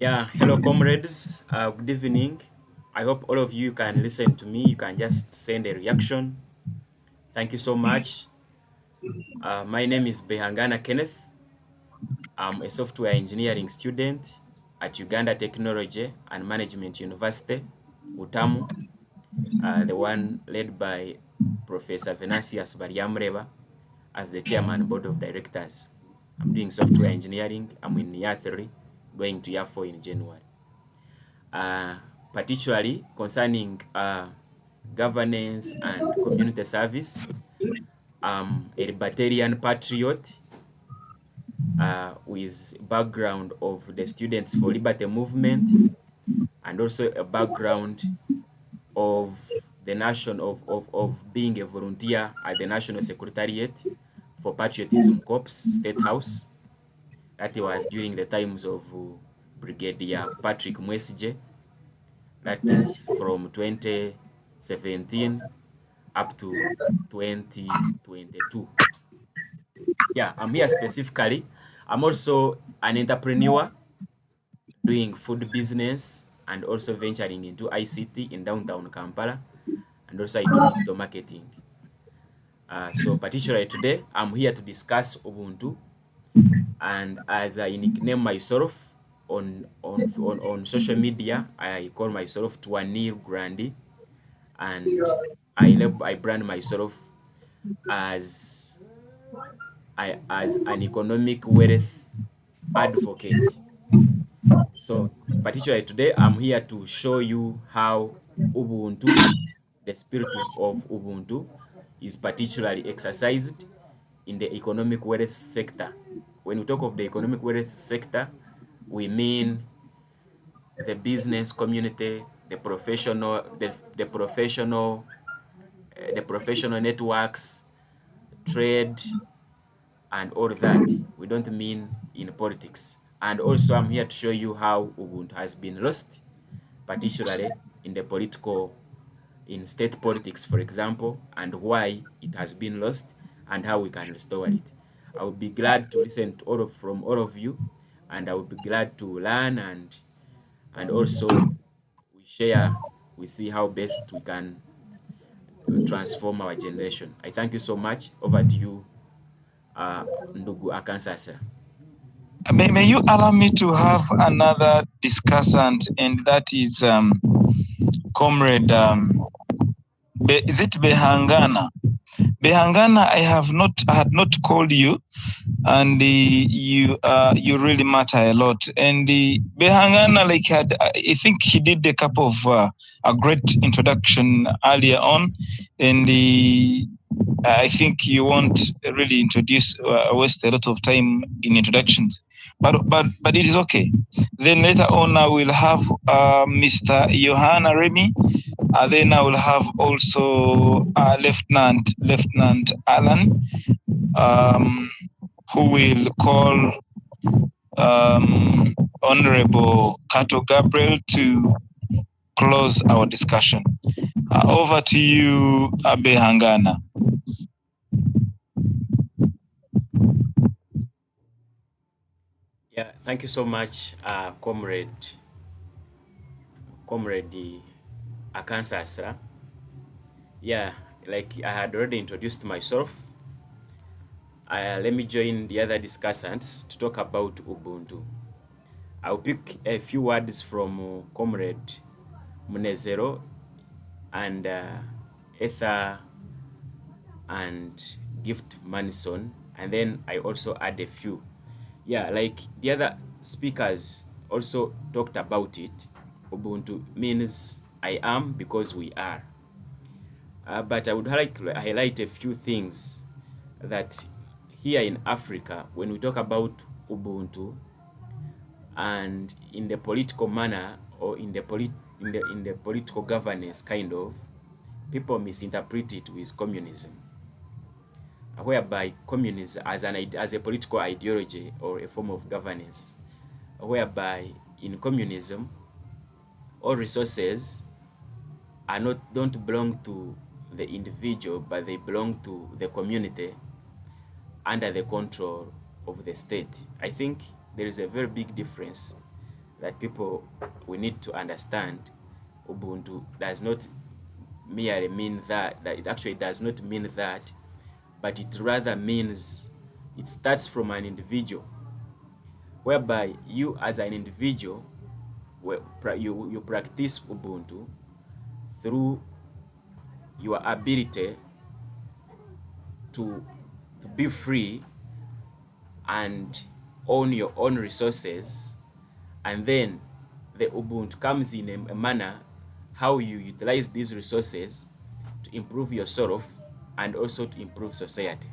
Yeah, hello comrades. Good evening. I hope all of you can listen to me. You can just send a reaction. Thank you so much. My name is Behangana Kenneth. I'm a software engineering student at Uganda Technology and Management University, Utamu, the one led by Professor Venantius Bariamreba as the chairman board of directors. I'm doing software engineering. I'm in year 3, going to year 4 in January. uh, particularly concerning governance and community service. A libertarian patriot with background of the Students for Liberty movement and also a background of the of being a volunteer at the National Secretariat for Patriotism Corps State House. That was during the times of Brigadier Patrick Mwesige. That is from 2017 up to 2022. Yeah, I'm here specifically. I'm also an entrepreneur doing food business and also venturing into ICT in downtown Kampala. And also I do digital marketing. So particularly today, I'm here to discuss Ubuntu. And as I nickname myself on social media, I call myself Twanir Grandi. And I brand myself as as an economic wealth advocate. So particularly today, I'm here to show you how Ubuntu, the spirit of Ubuntu, is particularly exercised in the economic wealth sector. When we talk of the economic wealth sector, we mean the business community, the professional networks, trade, and all that. We don't mean in politics. And also, I'm here to show you how Ubuntu has been lost, particularly in the in state politics, for example, and why it has been lost and how we can restore it. I would be glad to listen to from all of you, and I would be glad to learn and also we see how best we can transform our generation. I thank you so much. Over to you, Ndugu Akansasa. May you allow me to have another discussant, and that is Comrade. Is it Behangana? Behangana, I had not called you, and you really matter a lot. And Behangana, I think he did a couple of a great introduction earlier on, and I think you won't really waste a lot of time in introductions, but it is okay. Then later on, I will have Mr. Johanna Remy. Then I will have also Lieutenant Alan, um, who will call Honorable Kato Gabriel to close our discussion. Over to you, Abe Hangana. Yeah, thank you so much, comrade Akansasa. Yeah, like I had already introduced myself. Let me join the other discussants to talk about Ubuntu. I'll pick a few words from Comrade Munezero and Ether and Gift Manson, and then I also add a few. Yeah, like the other speakers also talked about it. Ubuntu means I am because we are. But I would like to highlight a few things that here in Africa, when we talk about Ubuntu and in the political manner or in the political governance kind of, people misinterpret it with communism, whereby communism as a political ideology or a form of governance, whereby in communism all resources are not don't belong to the individual, but they belong to the community under the control of the state. I think there is a very big difference that people, we need to understand. Ubuntu does not merely mean that it actually does not mean that, but it rather means it starts from an individual, whereby you as an individual, you practice Ubuntu through your ability to be free and own your own resources, and then the Ubuntu comes in a manner how you utilize these resources to improve yourself and also to improve society.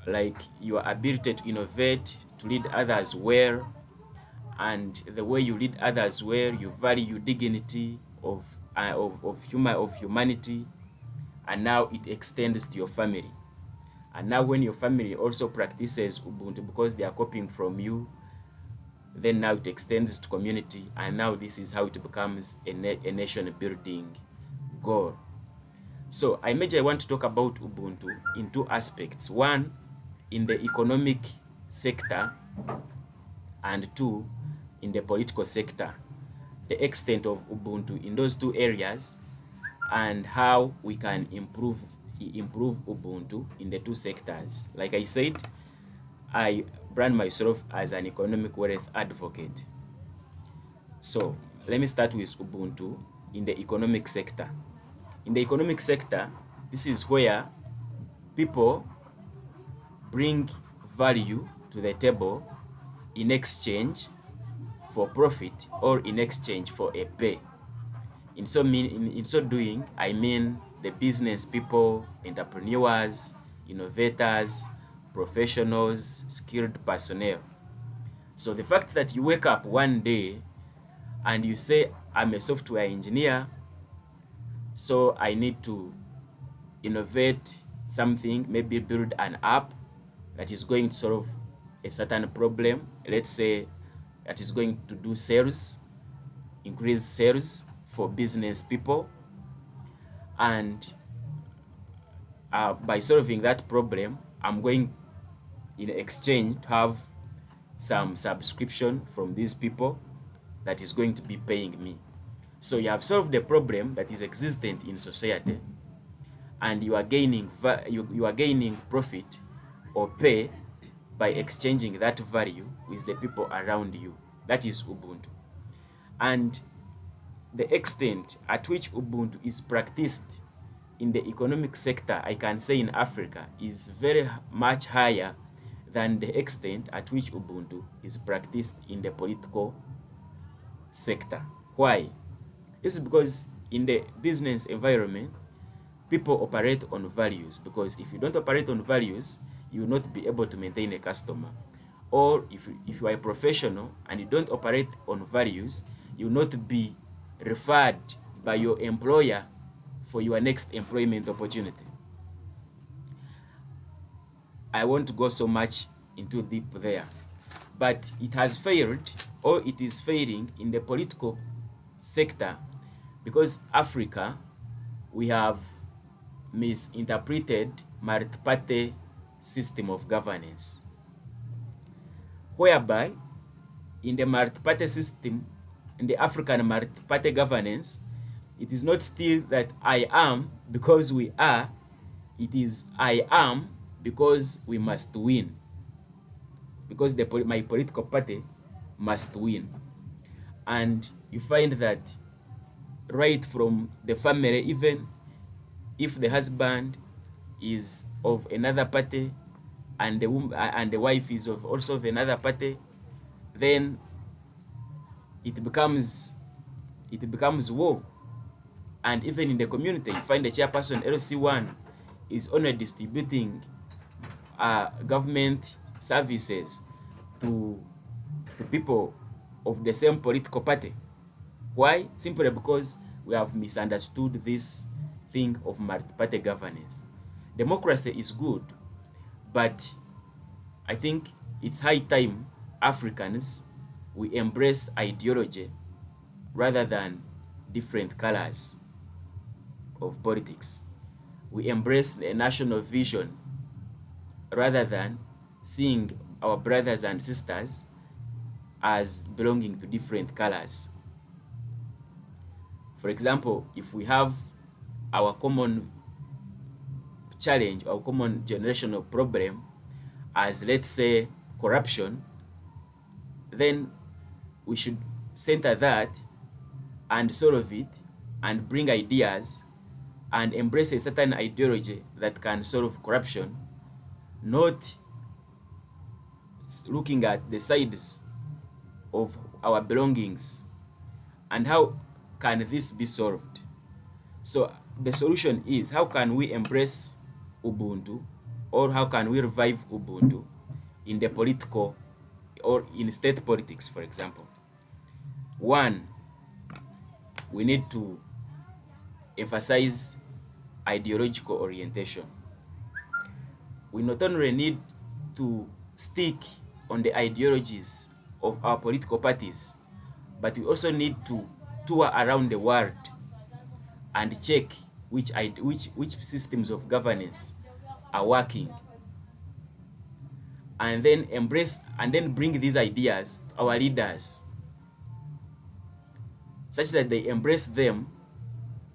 Like your ability to innovate, to lead others well, and the way you lead others well, you value dignity of humanity, and now it extends to your family. And now when your family also practices Ubuntu because they are copying from you, then now it extends to community, and now this is how it becomes a nation building goal. So I want to talk about Ubuntu in two aspects. One, in the economic sector, and two, in the political sector. The extent of Ubuntu in those two areas and how we can improve Ubuntu in the two sectors. Like I said, I brand myself as an economic wealth advocate. So let me start with Ubuntu in the economic sector. In the economic sector, this is where people bring value to the table in exchange for profit or in exchange for a pay. In so doing, I mean the business people, entrepreneurs, innovators, professionals, skilled personnel. So the fact that you wake up one day and you say, I'm a software engineer, so I need to innovate something, maybe build an app that is going to solve a certain problem. Let's say that is going to do sales, increase sales for business people. And by solving that problem, I'm going in exchange to have some subscription from these people that is going to be paying me. So you have solved the problem that is existent in society, and you are gaining you are gaining profit or pay by exchanging that value with the people around you. That is Ubuntu. And the extent at which Ubuntu is practiced in the economic sector, I can say in Africa, is very much higher than the extent at which Ubuntu is practiced in the political sector. Why? This is because in the business environment, people operate on values, because if you don't operate on values, you will not be able to maintain a customer. Or if you are a professional and you don't operate on values, you will not be referred by your employer for your next employment opportunity. I won't go so much into deep there, but it has failed, or it is failing in the political sector, because Africa, we have misinterpreted multi-party system of governance, whereby in the multi-party system, in the African multi-party governance, it is not still that I am because we are, it is I am because we must win, because my political party must win. And you find that right from the family, even if the husband is of another party and the wife is also of another party, then it becomes war. And even in the community, you find the chairperson LC1 is only distributing government services to people of the same political party. Why? Simply because we have misunderstood this thing of multi-party governance. Democracy is good, but I think it's high time Africans, we embrace ideology rather than different colors of politics. We embrace a national vision rather than seeing our brothers and sisters as belonging to different colors. For example, if we have our common challenge, our common generational problem as, let's say, corruption, then we should center that and solve it and bring ideas and embrace a certain ideology that can solve corruption, not looking at the sides of our belongings and how can this be solved. So the solution is, how can we embrace Ubuntu, or how can we revive Ubuntu in the political or in state politics, for example? One, we need to emphasize ideological orientation. We not only need to stick on the ideologies of our political parties, but we also need to tour around the world and check which systems of governance are working, and then embrace and then bring these ideas to our leaders such that they embrace them,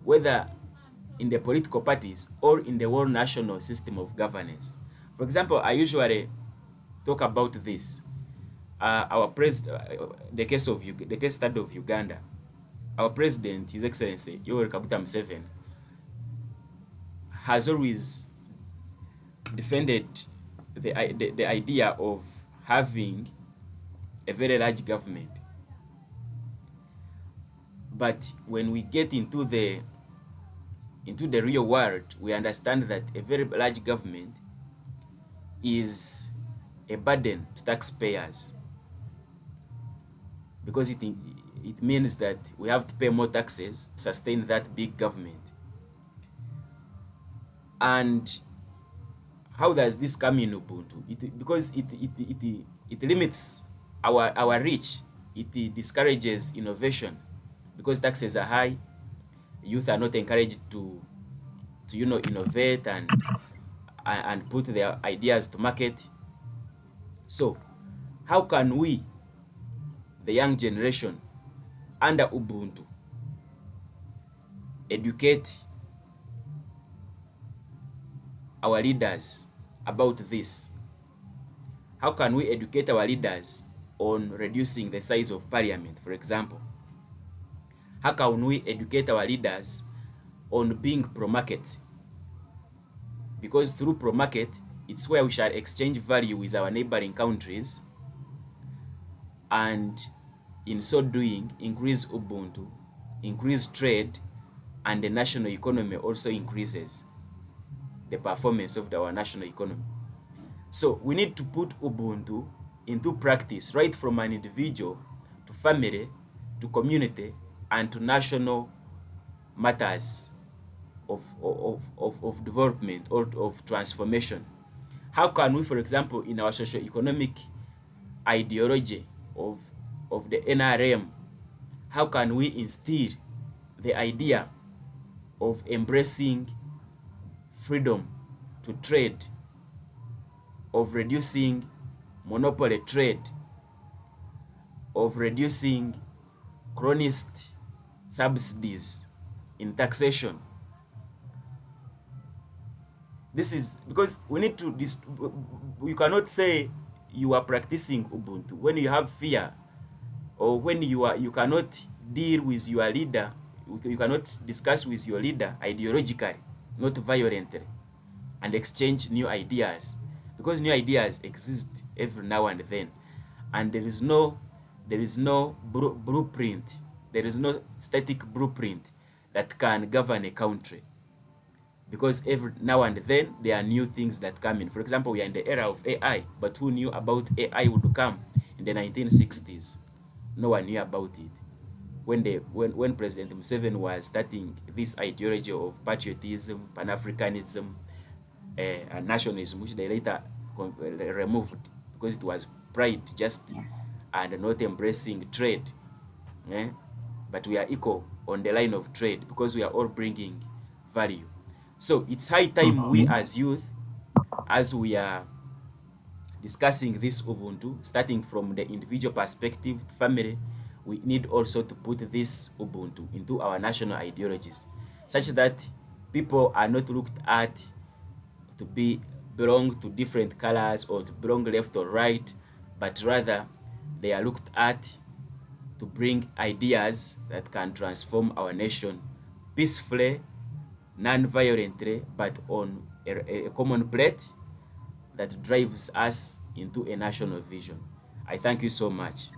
whether in the political parties or in the world national system of governance. For example, I usually talk about this. Our the case study of Uganda. Our president, His Excellency Yoweri Kaguta Museveni, has always defended the idea of having a very large government. But when we get into the real world, we understand that a very large government is a burden to taxpayers, because it means that we have to pay more taxes to sustain that big government. And how does this come in Ubuntu? Because it limits our reach. It discourages innovation because taxes are high. Youth are not encouraged to innovate and put their ideas to market. So how can we, the young generation, under Ubuntu, educate our leaders about this? How can we educate our leaders on reducing the size of parliament, for example? How can we educate our leaders on being pro-market? Because through pro-market, it's where we shall exchange value with our neighboring countries, and in so doing, increase Ubuntu, increase trade, and the national economy also increases the performance of our national economy. So we need to put Ubuntu into practice, right from an individual to family to community and to national matters of development or of transformation. How can we, for example, in our socio-economic ideology of the NRM, how can we instill the idea of embracing freedom to trade, of reducing monopoly trade, of reducing chronist subsidies in taxation? This is because we need to, you cannot say you are practicing Ubuntu when you have fear, or when you cannot deal with your leader, you cannot discuss with your leader ideologically, not violently, and exchange new ideas, because new ideas exist every now and then, and there is no blueprint, there is no static blueprint that can govern a country, because every now and then there are new things that come in. For example, we are in the era of AI, but who knew about AI would come in the 1960s? No one knew about it. When President Museveni was starting this ideology of patriotism, Pan-Africanism, and nationalism, which they later removed because it was pride just and not embracing trade. But we are equal on the line of trade because we are all bringing value. So it's high time we as youth, as we are discussing this Ubuntu, starting from the individual perspective, family, we need also to put this Ubuntu into our national ideologies, such that people are not looked at to be belong to different colors or to belong left or right, but rather they are looked at to bring ideas that can transform our nation peacefully, non-violently, but on a common plate that drives us into a national vision. I thank you so much.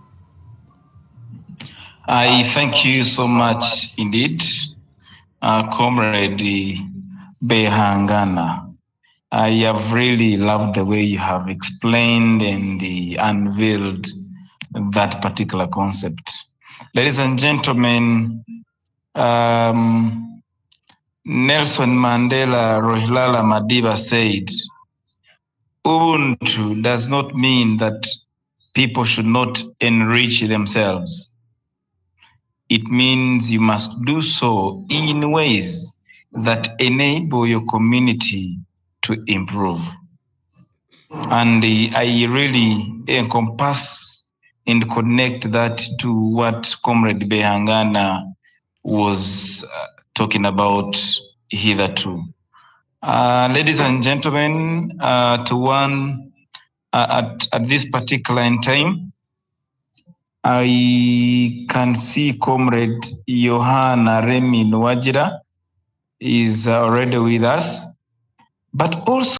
I thank you so much indeed, Comrade Behangana. I have really loved the way you have explained and unveiled that particular concept. Ladies and gentlemen, Nelson Mandela Rolihlahla Madiba said, Ubuntu does not mean that people should not enrich themselves. It means you must do so in ways that enable your community to improve. And I really encompass and connect that to what Comrade Behangana was talking about hitherto. Ladies and gentlemen, at this particular in time, I can see Comrade Johanna Remi Nwajira is already with us, but also